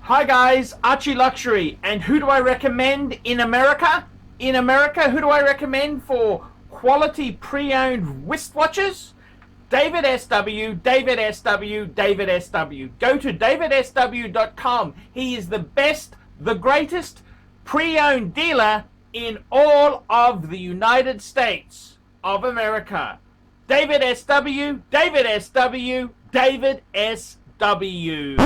Hi guys, ArchieLuxury, and who do I recommend in America? In America, who do I recommend for quality pre-owned wristwatches? David SW, David SW, David SW. Go to davidsw.com. He is the best, the greatest pre-owned dealer in all of the United States of America. David SW, David SW, David SW.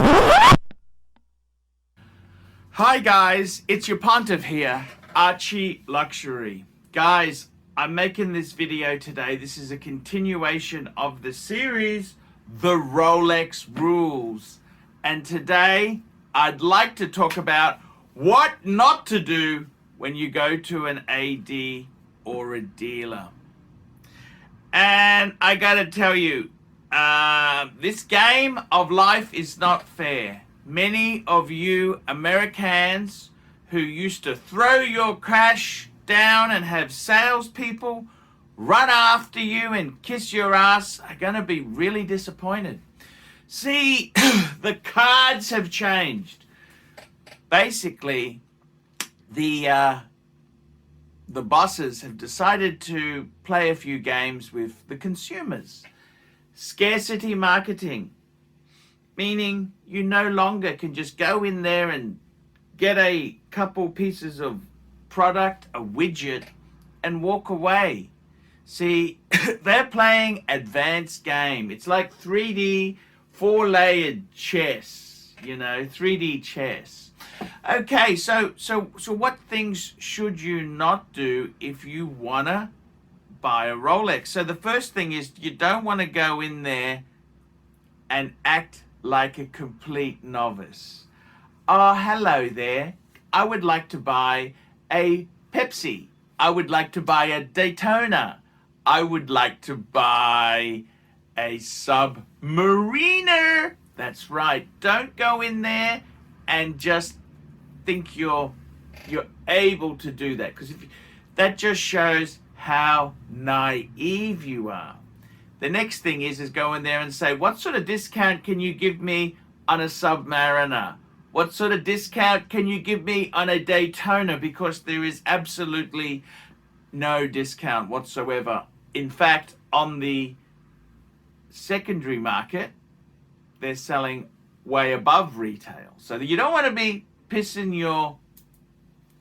Hi guys, it's your pontiff here, ArchieLuxury. Guys, I'm making this video today. This is a continuation of the series, The Rolex Rules. And today, I'd like to talk about what not to do when you go to an AD or a dealer. And I gotta tell you, this game of life is not fair. Many of you Americans who used to throw your cash down and have salespeople run after you and kiss your ass are going to be really disappointed. See, the cards have changed. Basically, the bosses have decided to play a few games with the consumers. Scarcity marketing. Meaning you no longer can just go in there and get a couple pieces of product, a widget, and walk away. See, they're playing advanced game. It's like 3D, 4-layered chess, 3D chess. Okay, so what things should you not do if you want to buy a Rolex? So the first thing is you don't want to go in there and act like a complete novice. Oh, hello there. I would like to buy a Pepsi. I would like to buy a Daytona. I would like to buy a Submariner. That's right. Don't go in there and just think you're able to do that, because that just shows how naive you are. The next thing is go in there and say, what sort of discount can you give me on a Submariner? What sort of discount can you give me on a Daytona? Because there is absolutely no discount whatsoever. In fact, on the secondary market, they're selling way above retail. So you don't want to be pissing your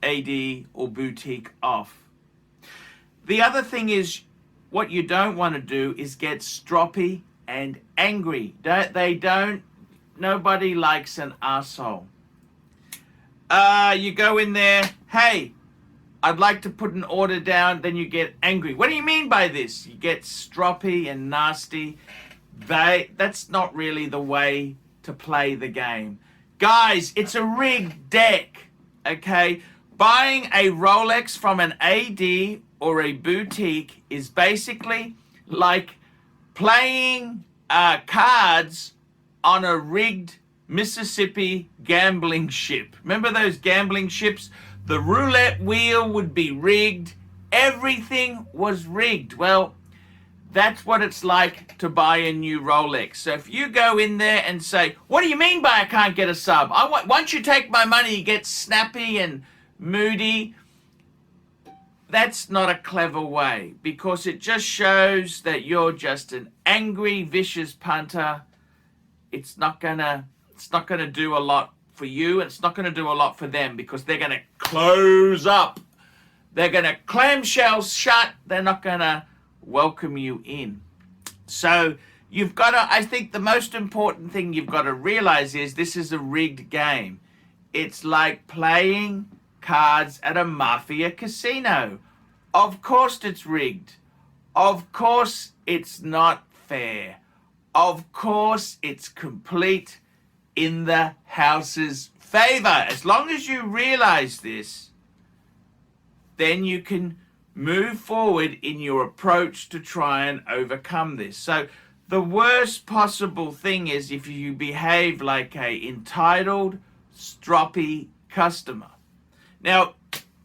AD or boutique off. The other thing is, what you don't want to do is get stroppy and angry. Nobody likes an arsehole. You go in there, hey, I'd like to put an order down, then you get angry. What do you mean by this? You get stroppy and nasty. That's not really the way to play the game. Guys, it's a rigged deck, okay? Buying a Rolex from an AD or a boutique is basically like playing cards on a rigged Mississippi gambling ship. Remember those gambling ships? The roulette wheel would be rigged. Everything was rigged. Well, that's what it's like to buy a new Rolex. So if you go in there and say, what do you mean by I can't get a sub? Once you take my money, you get snappy and moody. That's not a clever way, because it just shows that you're just an angry, vicious punter. It's not gonna do a lot for you, and it's not gonna do a lot for them, because they're gonna close up. They're gonna clamshell shut. They're not gonna welcome you in. So you've got to, I think the most important thing you've got to realize is this is a rigged game. It's like playing cards at a mafia casino. Of course it's rigged. Of course it's not fair. Of course it's complete in the house's favor. As long as you realize this, then you can move forward in your approach to try and overcome this. So the worst possible thing is if you behave like a entitled, stroppy customer. Now,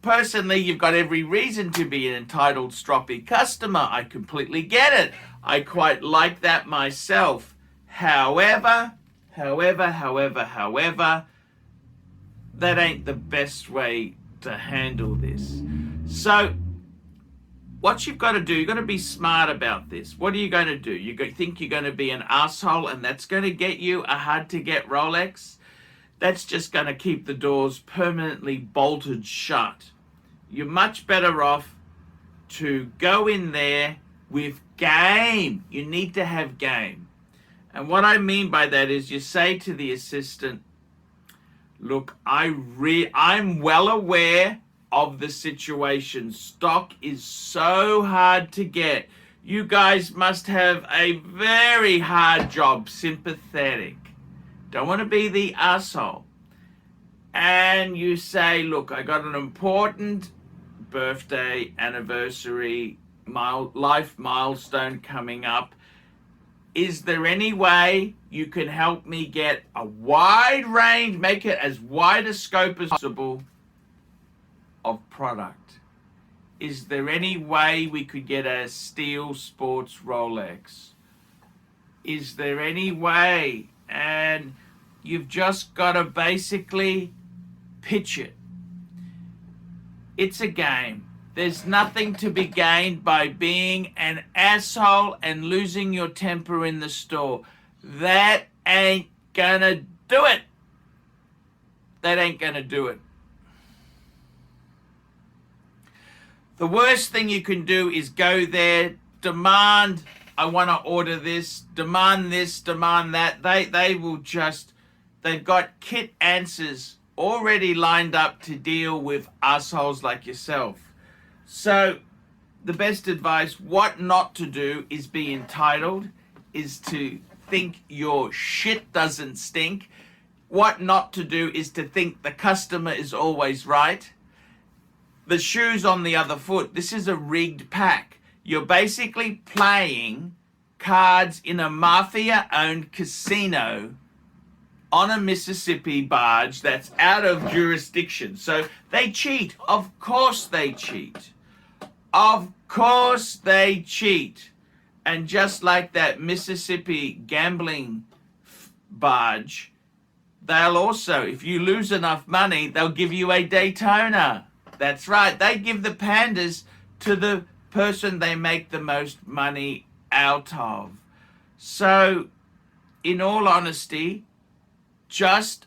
personally, you've got every reason to be an entitled, stroppy customer. I completely get it. I quite like that myself. However, that ain't the best way to handle this. So what you've got to do, you've got to be smart about this. What are you going to do? Think you're going to be an asshole and that's going to get you a hard-to-get Rolex? That's just going to keep the doors permanently bolted shut. You're much better off to go in there with game. You need to have game. And what I mean by that is you say to the assistant, look, I'm well aware of the situation. Stock is so hard to get. You guys must have a very hard job. Sympathetic. Don't want to be the asshole. And you say, look, I got an important birthday, anniversary, life milestone coming up. Is there any way you can help me get a wide range, make it as wide a scope as possible of product? Is there any way we could get a steel sports Rolex? Is there any way? And you've just got to basically pitch it. It's a game. There's nothing to be gained by being an asshole and losing your temper in the store. That ain't gonna do it. That ain't gonna do it. The worst thing you can do is go there, demand, I want to order this, demand that. They will just, they've got kit answers already lined up to deal with assholes like yourself. So the best advice, what not to do, is be entitled, is to think your shit doesn't stink. What not to do is to think the customer is always right. The shoe's on the other foot. This is a rigged pack. You're basically playing cards in a mafia-owned casino on a Mississippi barge that's out of jurisdiction. So they cheat. Of course they cheat. Of course they cheat. And just like that Mississippi gambling barge, they'll also, if you lose enough money, they'll give you a Daytona. That's right. They give the pandas to the person they make the most money out of. So, in all honesty, just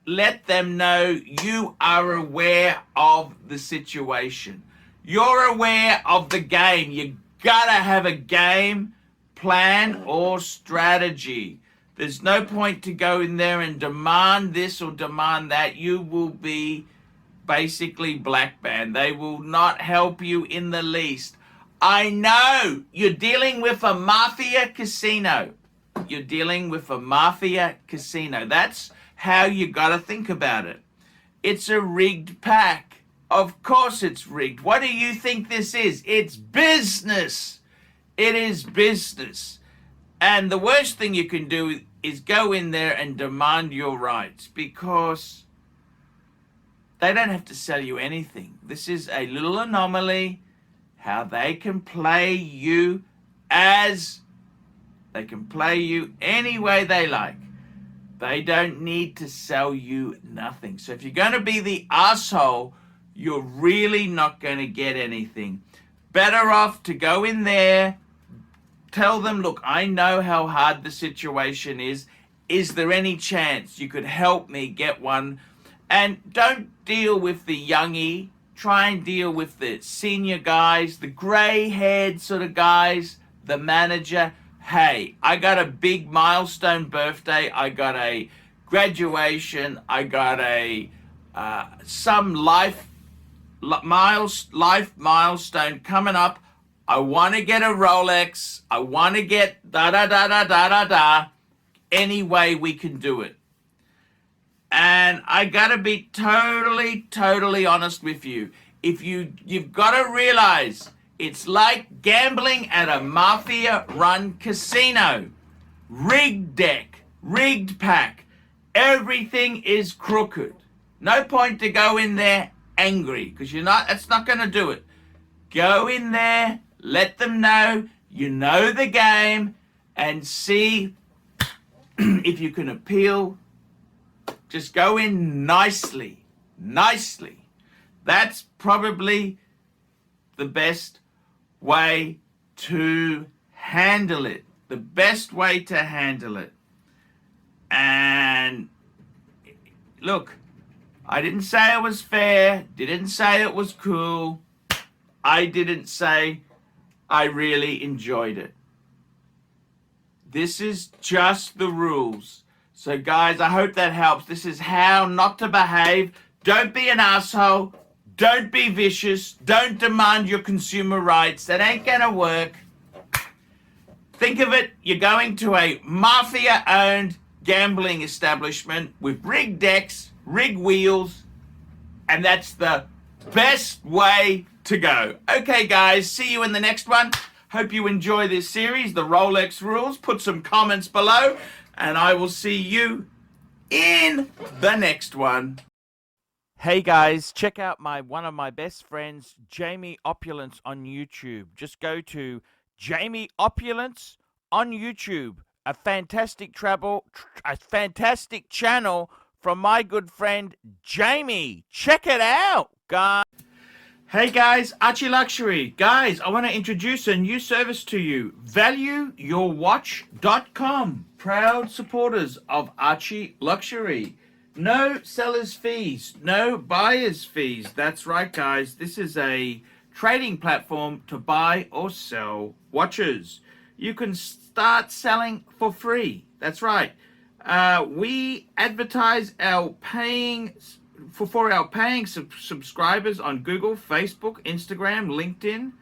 let them know you are aware of the situation. You're aware of the game. You gotta have a game plan or strategy. There's no point to go in there and demand this or demand that. You will be basically black banned. They will not help you in the least. I know you're dealing with a mafia casino. You're dealing with a mafia casino. That's how you gotta think about it. It's a rigged pack. Of course it's rigged. What do you think this is? It's business. It is business. And the worst thing you can do is go in there and demand your rights, because they don't have to sell you anything. This is a little anomaly, how they can play you any way they like. They don't need to sell you nothing. So if you're going to be the asshole, you're really not going to get anything. Better off to go in there, tell them, look, I know how hard the situation is. Is there any chance you could help me get one? And don't deal with the youngie. Try and deal with the senior guys, the gray-haired sort of guys, the manager. Hey, I got a big milestone birthday. I got a graduation. I got a some life milestone coming up. I want to get a Rolex. I want to get da-da-da-da-da-da-da. Any way we can do it. And I got to be totally honest with you. You've got to realize it's like gambling at a mafia-run casino. Rigged deck, rigged pack. Everything is crooked. No point to go in there angry, because that's not going to do it. Go in there, let them know you know the game, and see if you can appeal. Just go in nicely. nicely. That's probably the best way to handle it. The best way to handle it. And look, I didn't say it was fair, didn't say it was cool. I didn't say I really enjoyed it. This is just the rules. So guys, I hope that helps. This is how not to behave. Don't be an asshole. Don't be vicious. Don't demand your consumer rights. That ain't gonna work. Think of it, you're going to a mafia-owned gambling establishment with rigged decks, rigged wheels, and that's the best way to go. Okay, guys, see you in the next one. Hope you enjoy this series, the Rolex rules. Put some comments below, and I will see you in the next one. Hey guys, check out one of my best friends, Jamie Opulence, on YouTube. Just go to Jamie Opulence on YouTube. A fantastic channel from my good friend Jamie. Check it out, guys. Hey guys, ArchieLuxury. Guys, I want to introduce a new service to you. ValueYourWatch.com. Proud supporters of ArchieLuxury. No seller's fees, no buyer's fees. That's right, guys. This is a trading platform to buy or sell watches. You can start selling for free. That's right. We advertise our paying subscribers on Google, Facebook, Instagram, LinkedIn.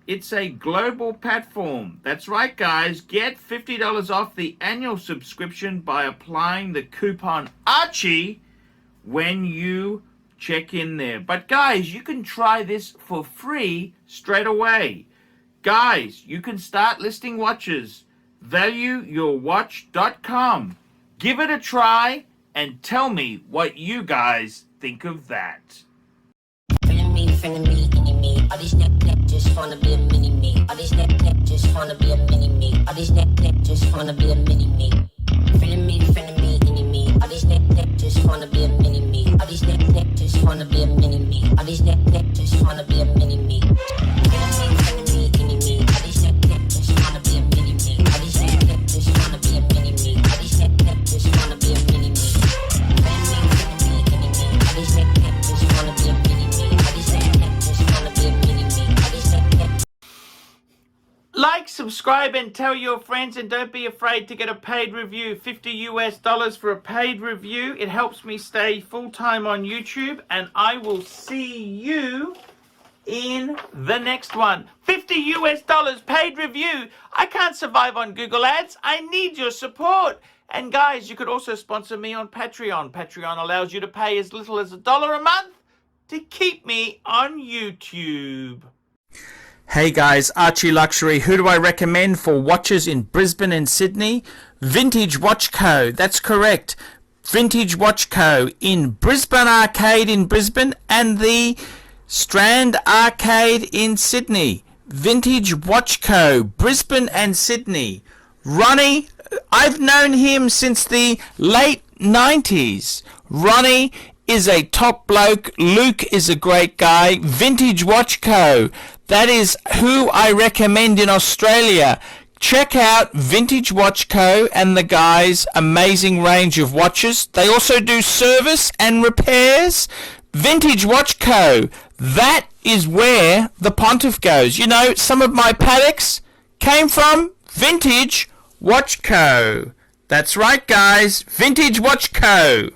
It's a global platform. That's right, guys. Get $50 off the annual subscription by applying the coupon Archie when you check in there. But guys, you can try this for free straight away. Guys, you can start listing watches. ValueYourWatch.com. Give it a try and tell me what you guys think of that. All these neck just wanna be a mini me. All these neck just wanna be a mini me. All these neck just wanna be a mini me. Feeling me, any me. All these neck just wanna be a mini me. All these neck just wanna be a mini me. All these neck just wanna be a mini me. Feeling me, any me. All these neck just wanna be a mini me. All these neck just wanna be a mini me. All these neck just wanna be a mini me. Feeling me, any me. All these neck just wanna be a mini me. All these neck just wanna be a mini me. All these neck. Like, subscribe, and tell your friends, and don't be afraid to get a paid review. $50 for a paid review. It helps me stay full-time on YouTube, and I will see you in the next one. $50 paid review. I can't survive on Google Ads. I need your support. And guys, you could also sponsor me on Patreon. Patreon allows you to pay as little as $1 a month to keep me on YouTube. Hey guys, ArchieLuxury. Who do I recommend for watches in Brisbane and Sydney? Vintage Watch Co. That's correct. Vintage Watch Co. in Brisbane Arcade in Brisbane and the Strand Arcade in Sydney. Vintage Watch Co. Brisbane and Sydney. Ronnie, I've known him since the late 90s. Ronnie is a top bloke. Luke is a great guy. Vintage Watch Co. That is who I recommend in Australia. Check out Vintage Watch Co. and the guys' amazing range of watches. They also do service and repairs. Vintage Watch Co. That is where the Pontiff goes. You know, some of my Pateks came from Vintage Watch Co. That's right, guys. Vintage Watch Co.